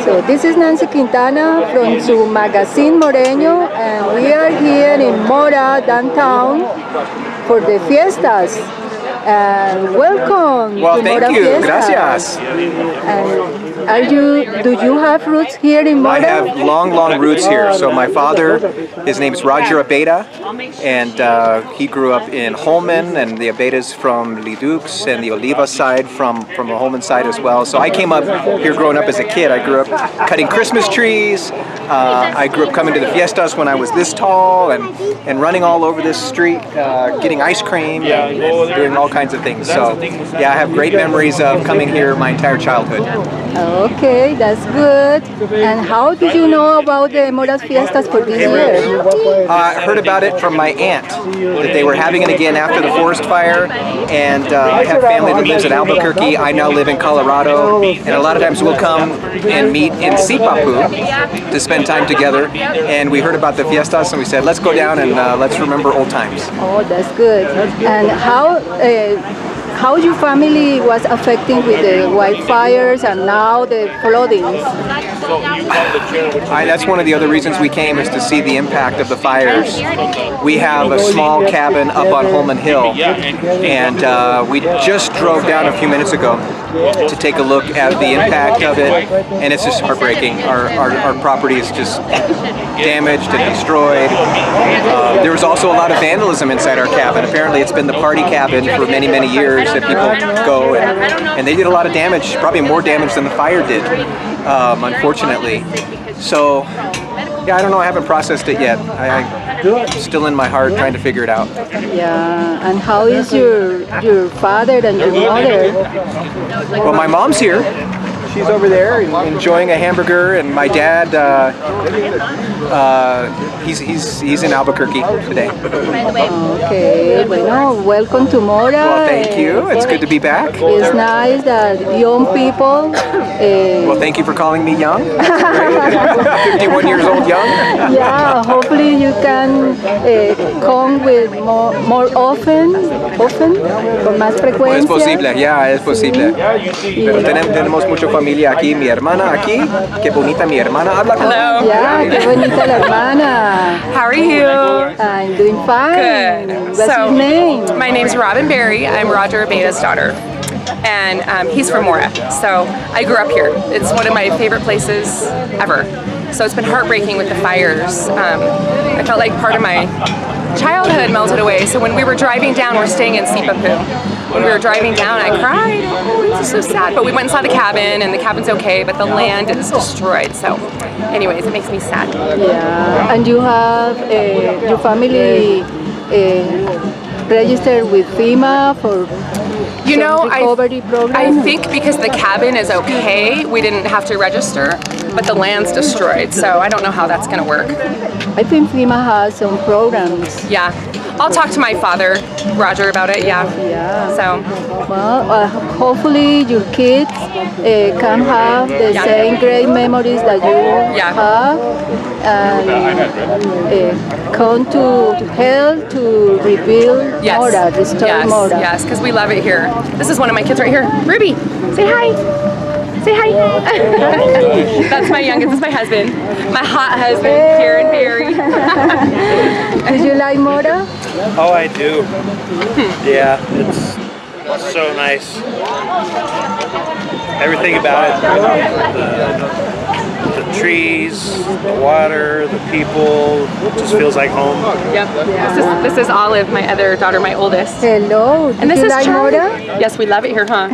So this is Nancy Quintana from su Magazine Moreño, and we are here in Mora, downtown, for the fiestas. And welcome Well, to thank Mora you. Fiestas. Gracias. And do you have roots here in Mora? I have long roots here. So my father, his name is Roger Abeda, and he grew up in Holman, and the Abedas from Lidux, and the Oliva side from the Holman side as well. So I came up here growing up as a kid. I grew up cutting Christmas trees. I grew up coming to the fiestas when I was this tall, and running all over this street, getting ice cream, and doing all kinds of things. So yeah, I have great memories of coming here my entire childhood. Okay, that's good. And how did you know about the Mora's Fiestas for this year? I heard about it from my aunt, that they were having it again after the forest fire, and I have family that lives in Albuquerque. I now live in Colorado, and a lot of times we'll come and meet in Sipapu to spend time together, and we heard about the fiestas and we said, let's go down and let's remember old times. Oh, that's good. And how your family was affected with the wildfires and now the floodings? That's one of the other reasons we came, is to see the impact of the fires. We have a small cabin up on Holman Hill, and we just drove down a few minutes ago to take a look at the impact of it, and it's just heartbreaking. Our property is just damaged and destroyed. There was also a lot of vandalism inside our cabin. Apparently it's been the party cabin for many years that people go, and they did a lot of damage, probably more damage than the fire did, unfortunately. So yeah, I don't know, I haven't processed it yet. I'm still in my heart trying to figure it out. Yeah, and how is your father and your mother? Well, my mom's here. She's over there enjoying a hamburger, and my dad, he's in Albuquerque today. Okay, bueno, welcome to Mora. Well, thank you. It's good to be back. It's nice that young people. Well, thank you for calling me young. 51 years old, young. Yeah, hopefully you can come with more often, con más frecuencia. Es posible, ya, es posible. Pero tenemos mucha familia aquí. Mi hermana aquí, qué bonita mi hermana. Habla con Hello. Yeah, qué bonita la hermana. How are you? I'm doing fine. Good. What's your name? My name's Robin Berry. I'm Roger Abeda's daughter. And he's from Mora. So I grew up here. It's one of my favorite places ever. So it's been heartbreaking with the fires. I felt like part of my childhood melted away. So when we were driving down, we're staying in Sipapu. When we were driving down, I cried. It was so sad. But we went and saw the cabin, and the cabin's okay, but the land is destroyed. So anyways, it makes me sad. Yeah, and you have your family registered with FEMA for recovery program? I think because the cabin is okay, we didn't have to register, but the land's destroyed, so I don't know how that's going to work. I think FEMA has some programs. Yeah, I'll talk to my father, Roger, about it, yeah. So. Well, hopefully your kids can have the same great memories that you have, and come to help to rebuild Mora, restore Mora. Yes, because we love it here. This is one of my kids right here. Ruby, say hi. Say hi. That's my youngest. This is my husband. My hot husband, Karen Berry. Did you like Mora? Oh, I do. Yeah, it's so nice. Everything about it. The trees, the water, the people, it just feels like home. Yep. This is Olive, my other daughter, my oldest. Hello. And this you is like Charlie. Mora? Yes, we love it here, huh?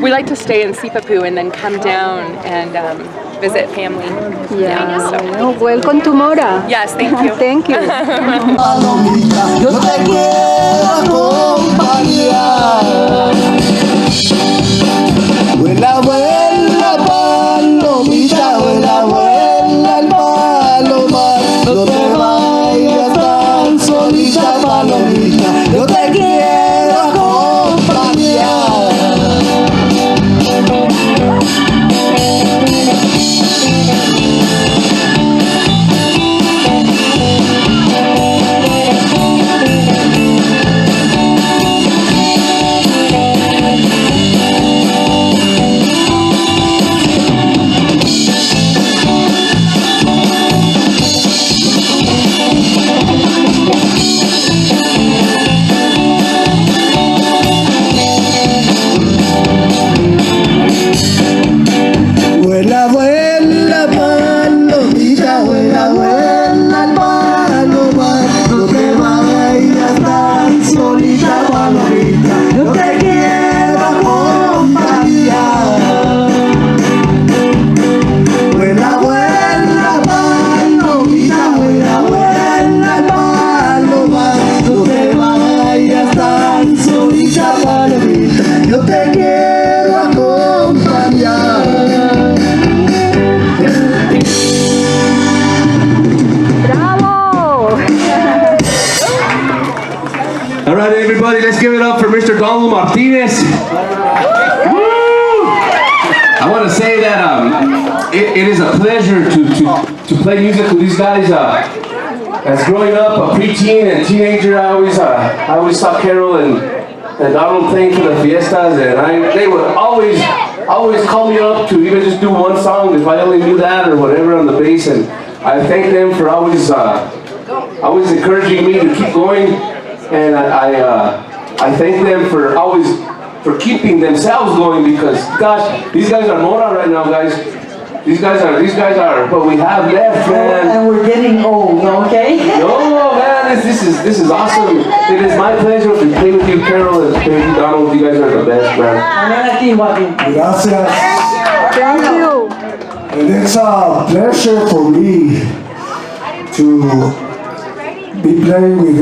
We like to stay in Sipapu and then come down and visit family. Yeah. So. Well, welcome to Mora. Yes, thank you. Thank you. Yo te quiero acompañar. Vuela, vuela, palomita, vuela, vuela, el palomar. No te vayas tan solita, palomita. Yo te quiero acompañar. All right, everybody, let's give it up for Mr. Donald Martinez. I want to say that it is a pleasure to play music with these guys. As growing up, a preteen and teenager, I always saw Carol and Donald playing for the fiestas, and they would always call me up to even just do one song if I only knew that or whatever on the bass. And I thank them for always encouraging me to keep going, and I thank them for keeping themselves going, because gosh, these guys are Mora right now, guys. These guys are what we have left, man. And we're getting old, okay? No, man, this is awesome. It is my pleasure to play with you, Carol, and play with you, Donald. You guys are the best, man. Gracias. Thank you. And it's a pleasure for me to be playing with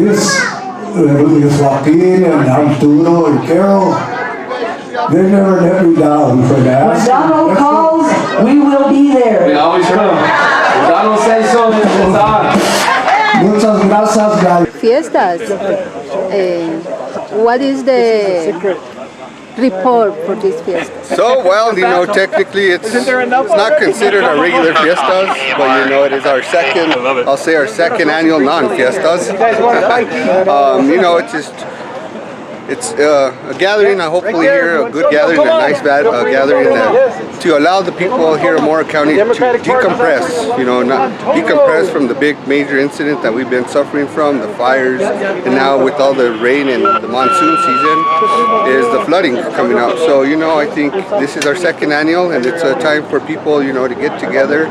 with Joaquin and Arturo and Carol. They never let me down for that. When Donald calls, we will be there. We always come. When Donald says so, it's on. Muchas gracias, guys. Fiestas. What is the report for these fiestas? So, well, technically it's not considered our regular fiestas, but it is our second, I'll say our second annual non-fiestas. It's a gathering, hopefully here, a good gathering, a nice gathering to allow the people here in Mora County to decompress, not decompress from the big major incident that we've been suffering from, the fires, and now with all the rain and the monsoon season, is the flooding coming up. So, I think this is our second annual, and it's a time for people, to get together,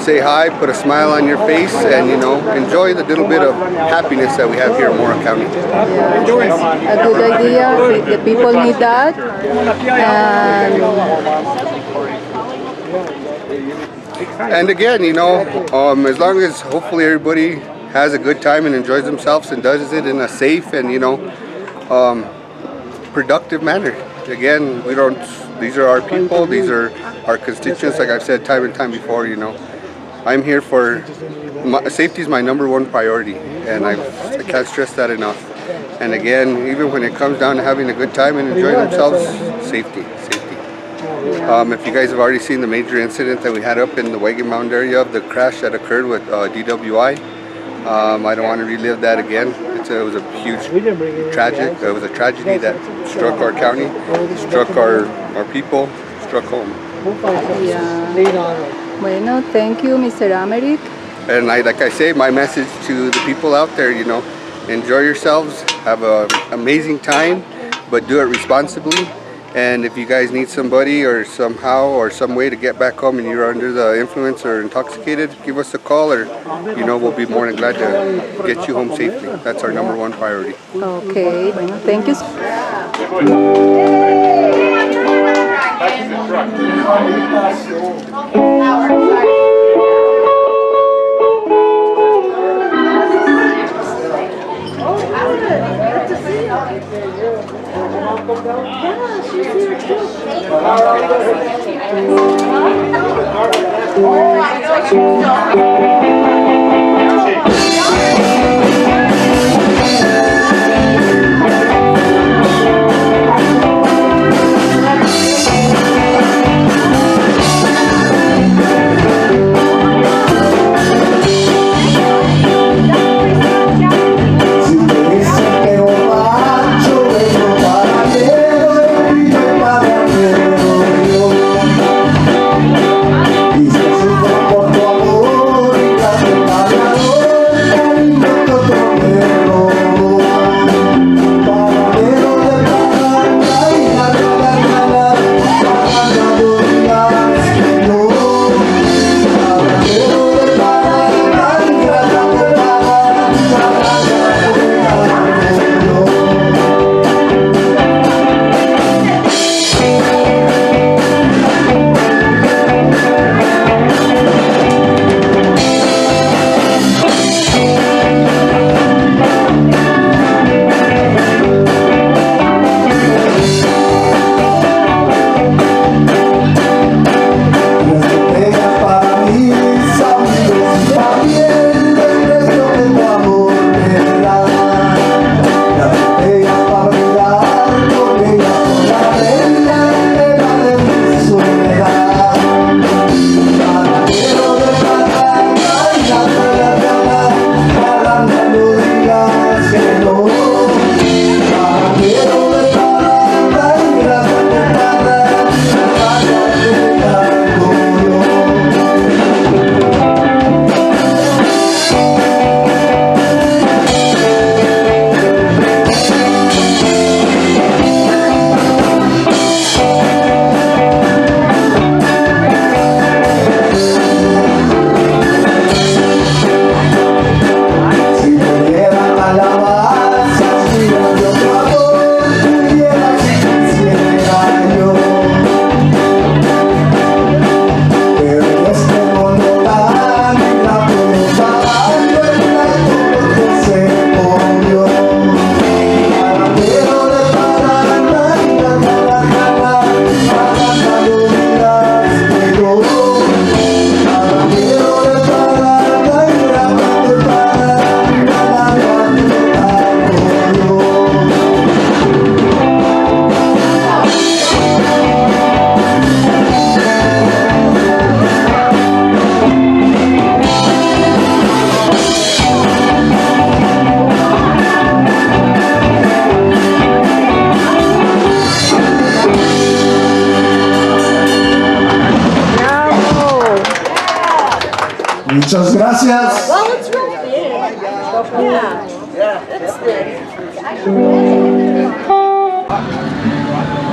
say hi, put a smile on your face, and enjoy the little bit of happiness that we have here in Mora County. Yeah, a good idea. The people need that. And again, as long as hopefully everybody has a good time and enjoys themselves and does it in a safe and productive manner. Again, these are our people, these are our constituents. Like I've said time and time before, I'm here for safety is my number one priority, and I can't stress that enough. And again, even when it comes down to having a good time and enjoying themselves, safety. If you guys have already seen the major incident that we had up in the Wagon Mound area of the crash that occurred with DWI, I don't want to relive that again. It was a huge tragedy that struck our county, struck our people, struck home. Yeah. Bueno, thank you, Mr. Americ. And like I say, my message to the people out there, enjoy yourselves, have an amazing time, but do it responsibly. And if you guys need somebody or somehow or some way to get back home and you're under the influence or intoxicated, give us a call, or we'll be more than glad to get you home safely. That's our number one priority. Okay, bueno, thank you. Muchas gracias. Well, it's right there. Yeah. It's there.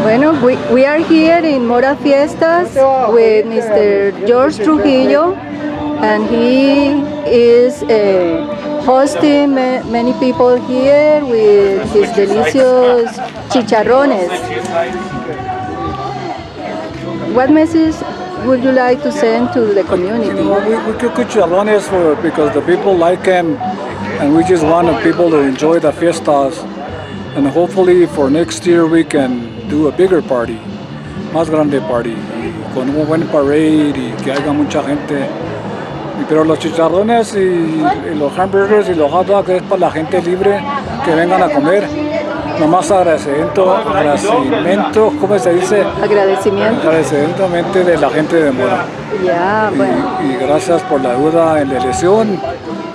Bueno, we are here in Mora Fiestas with Mr. George Trujillo, and he is hosting many people here with his delicious chicharrones. What message would you like to send to the community? We cook chicharrones because the people like them, and we just want the people to enjoy the fiestas. And hopefully for next year we can do a bigger party, más grande party, con un buen parade y que haya mucha gente. Pero los chicharrones y los hamburgers y los hot dogs es para la gente libre que vengan a comer. Nomás agradecimiento, ¿cómo se dice? Agradecimiento de la gente de Mora. Yeah, bueno. Y gracias por la ayuda en la elección.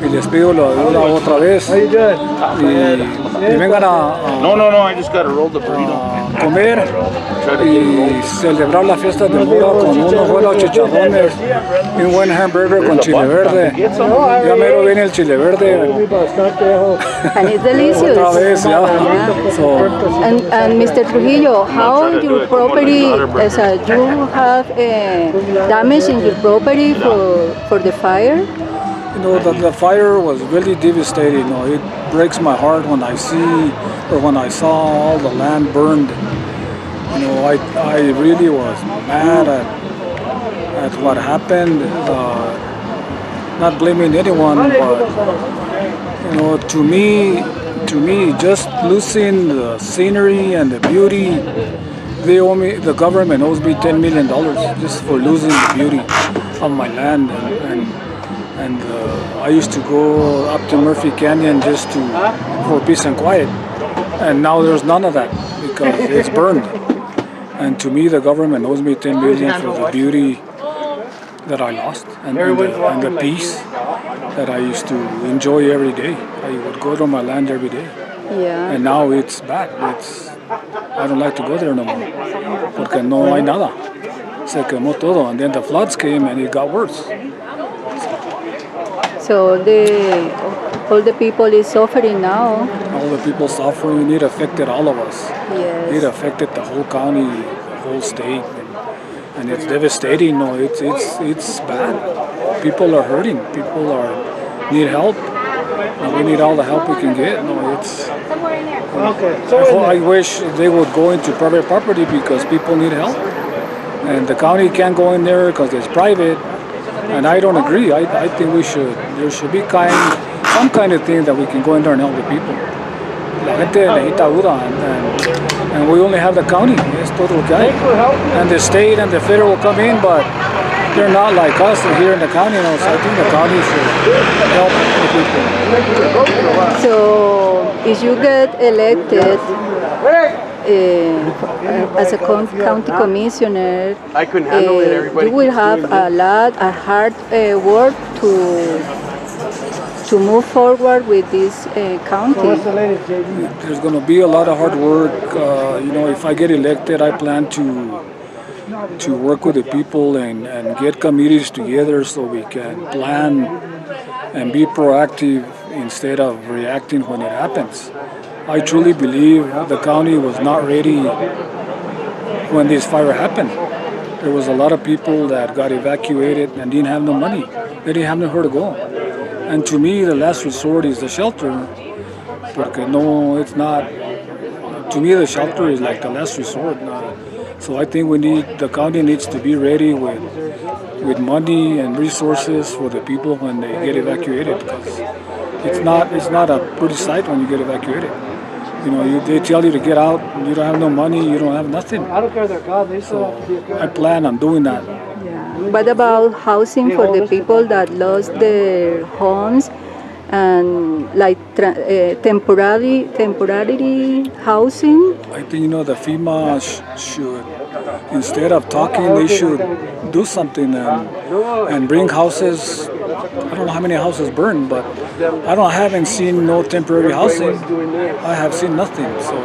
Y les pido la ayuda otra vez. Y vengan a comer y celebrar la fiesta de Mora con unos buenos chicharrones y un buen hamburger con chile verde. Ya mero viene el chile verde. And it's delicious. Otra vez, ya. So, and Mr. Trujillo, how your property, you have damage in your property for the fire? you know, the fire was really devastating. You know, it breaks my heart when I see or when I saw all the land burned. You know, I really was mad at what happened. Not blaming anyone, but you know, to me, just losing the scenery and the beauty, the government owes me $10 million just for losing the beauty of my land, and I used to go up to Murphy Canyon just for peace and quiet, and now there's none of that because it's burned. And to me, the government owes me $10 million for the beauty that I lost and the peace that I used to enjoy every day. I would go to my land every day. Yeah. And now it's bad. I don't like to go there no more. Porque no hay nada. Se quemó todo. And then the floods came and it got worse. So all the people is suffering now. All the people suffering. It affected all of us. Yes. It affected the whole county, the whole state. And it's devastating. No, it's bad. People are hurting. People need help. And we need all the help we can get. No, I wish they would go into private property because people need help. And the county can't go in there because it's private. And I don't agree. I think there should be some kind of thing that we can go in there and help the people. La gente necesita ayuda, and we only have the county. Es todo lo que hay. And the state and the federal will come in, but they're not like us here in the county. You know, so I think the county should help the people. So if you get elected as a county commissioner, you will have a hard work to move forward with this county. There's going to be a lot of hard work. You know, if I get elected, I plan to work with the people and get committees together so we can plan and be proactive instead of reacting when it happens. I truly believe the county was not ready when this fire happened. There was a lot of people that got evacuated and didn't have no money. They didn't have nowhere to go. And to me, the last resort is the shelter. Porque no, it's not. To me, the shelter is like the last resort. So I think the county needs to be ready with money and resources for the people when they get evacuated. Because it's not a pretty sight when you get evacuated. You know, they tell you to get out, you don't have no money, you don't have nothing. So I plan on doing that. What about housing for the people that lost their homes and like temporary housing? I think, you know, the FEMA should, instead of talking, they should do something and bring houses. I don't know how many houses burned, but I haven't seen no temporary housing. I have seen nothing. So,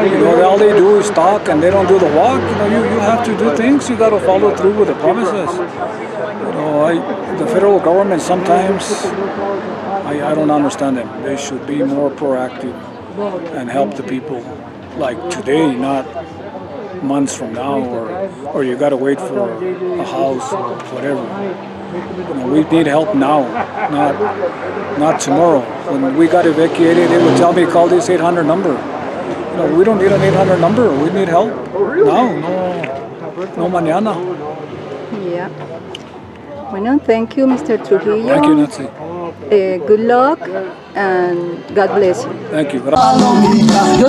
you know, all they do is talk and they don't do the walk. You know, you have to do things. You got to follow through with the promises. You know, the federal government sometimes, I don't understand them. They should be more proactive and help the people like today, not months from now, or you gotta wait for a house or whatever. We need help now, not tomorrow. When we got evacuated, they would tell me call this 800 number. We don't need an 800 number. We need help now, no mañana. Yeah. Bueno, thank you, Mr. Trujillo. Thank you, Nancy. Good luck and God bless you. Thank you. Yo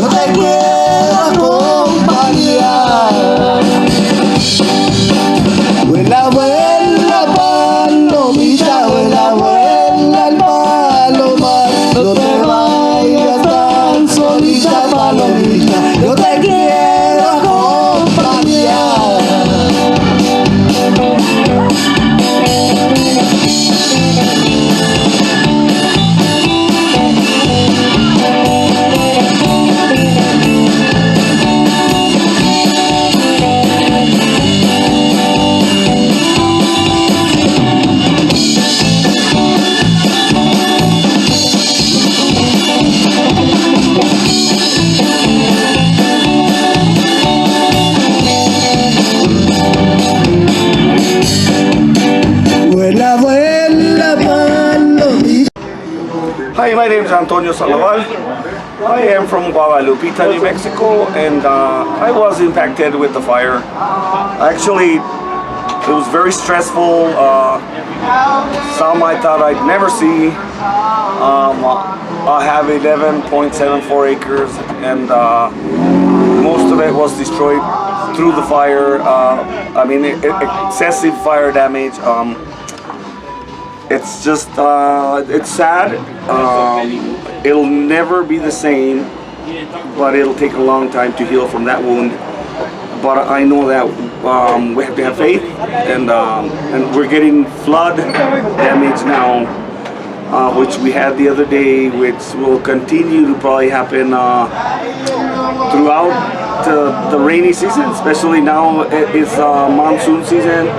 te quiero acompañar. Vuela, vuela, palomita, vuela, vuela el palomar. No te vayas tan solita, palomita. Yo te quiero acompañar. Hi, my name is Antonio Sandoval. I am from Guadalupe, New Mexico, and I was impacted with the fire. Actually, it was very stressful. Some I thought I'd never see. I have 11.74 acres, and most of it was destroyed through the fire. I mean, excessive fire damage. It's just, it's sad. It'll never be the same, but it'll take a long time to heal from that wound. But I know that we have to have faith, and we're getting flood damage now, which we had the other day, which will continue to probably happen throughout the rainy season, especially now it's monsoon season.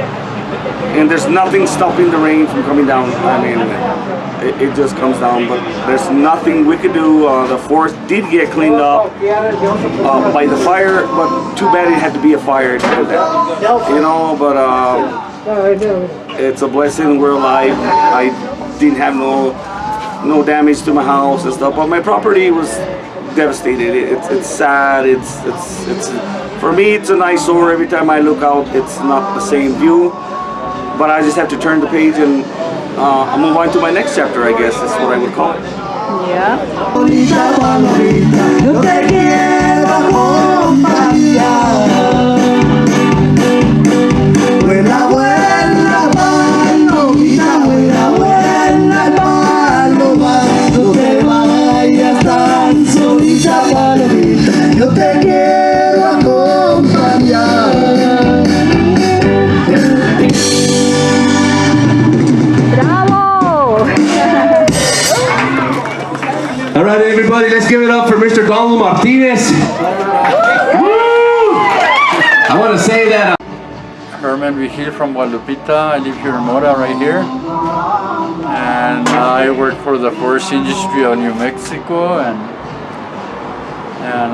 And there's nothing stopping the rain from coming down. I mean, it just comes down, but there's nothing we could do. The forest did get cleaned up by the fire, but too bad it had to be a fire to do that. You know, but it's a blessing we're alive. I didn't have no damage to my house and stuff, but my property was devastated. It's sad. It's for me, it's an eyesore. Every time I look out, it's not the same view. But I just have to turn the page and I'll move on to my next chapter, I guess is what I would call it. Yeah. All right, everybody, let's give it up for Mr. Gonzo Martinez. Woo! I want to say that. Herman Vigil from Guadalupita. I live here in Mora, right here. And I work for the forest industry of New Mexico. And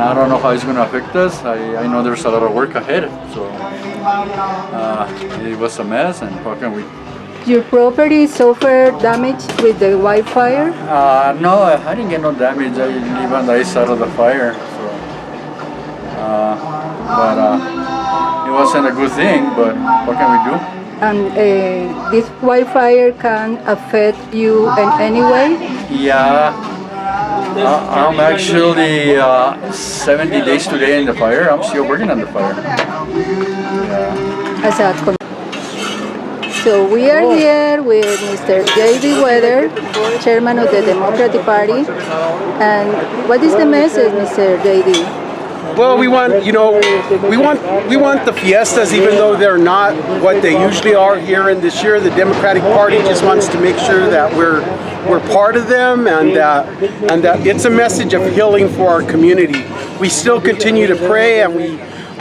I don't know how it's going to affect us. I know there's a lot of work ahead. So it was a mess, and how can we? Your property suffered damage with the wildfire? No, I didn't get no damage. I live on the east side of the fire. So, but it wasn't a good thing, but what can we do? And this wildfire can affect you in any way? Yeah, I'm actually 70 days today in the fire. I'm still working on the fire. Yeah. So we are here with Mr. J.D. Weather, chairman of the Democratic Party. And what is the message, Mr. J.D.? Well, we want the fiestas, even though they're not what they usually are here. And this year, the Democratic Party just wants to make sure that we're part of them, and that it's a message of healing for our community. We still continue to pray, and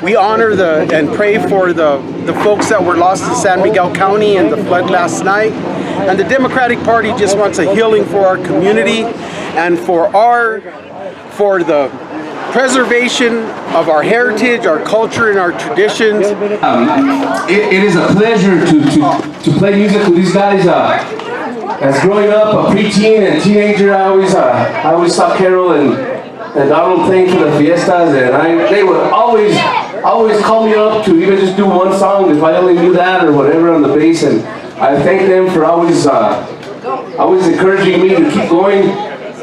We honor and pray for the folks that were lost in San Miguel County in the flood last night. And the Democratic Party just wants a healing for our community and for the preservation of our heritage, our culture, and our traditions. It is a pleasure to play music with these guys. As growing up, a preteen and teenager, I always saw Carol and Donald playing for the fiestas, and they would always call me up to even just do one song if I only knew that or whatever on the bass. And I thank them for always encouraging me to keep going,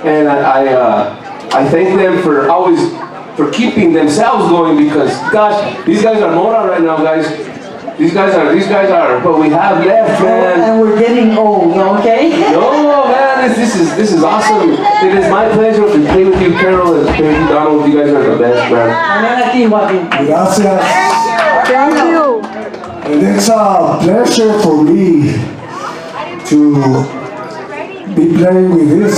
and I thank them for keeping themselves going, because gosh, these guys are Mora right now, guys. These guys are what we have left, man. And we're getting old, okay? No, man, this is awesome. It is my pleasure to play with you, Carol, and play with you, Donald. You guys are the best, man. Gracias. Thank you. And it's a pleasure for me to be playing with this,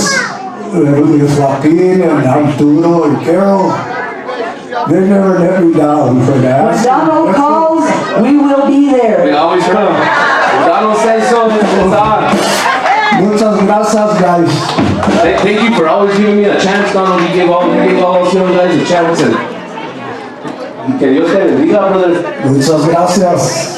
with Joaquin and Arturo and Carol. They never let me down for that. When Donald calls, we will be there. We always come. When Donald says so, it's on. Muchas gracias, guys. Thank you for always giving me a chance, Donald. You gave all those young guys a chance, and que Dios te bendiga, brother. Muchas gracias.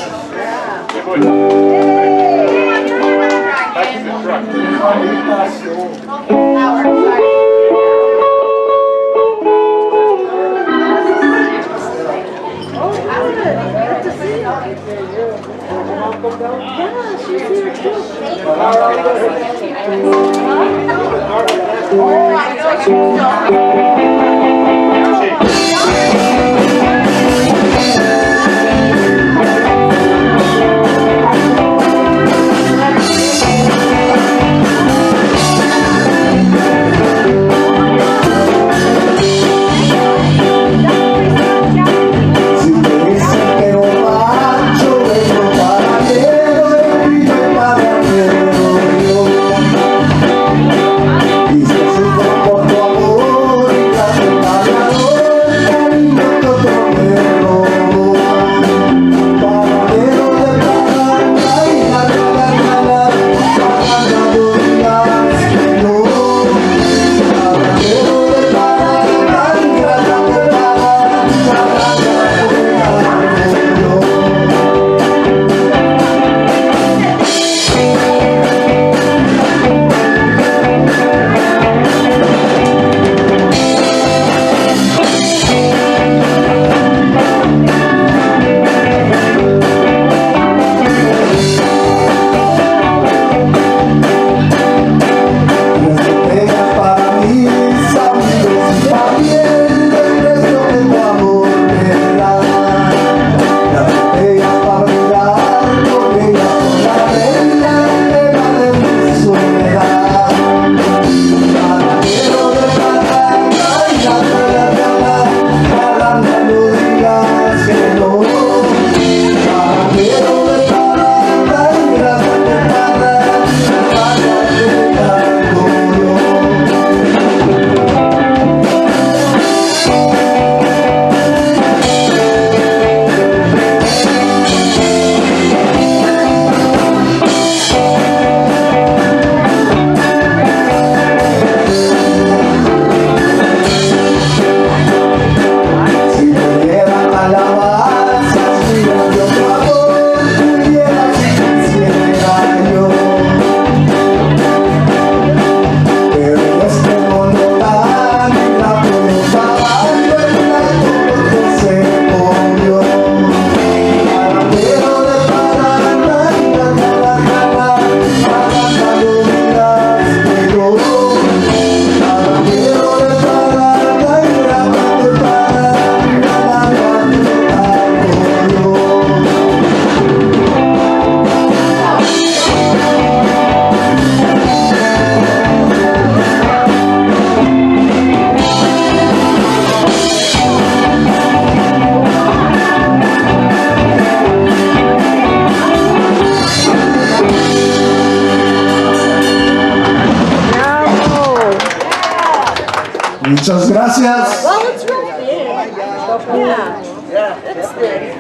Muchas gracias. Well, it's right there. Yeah. Este.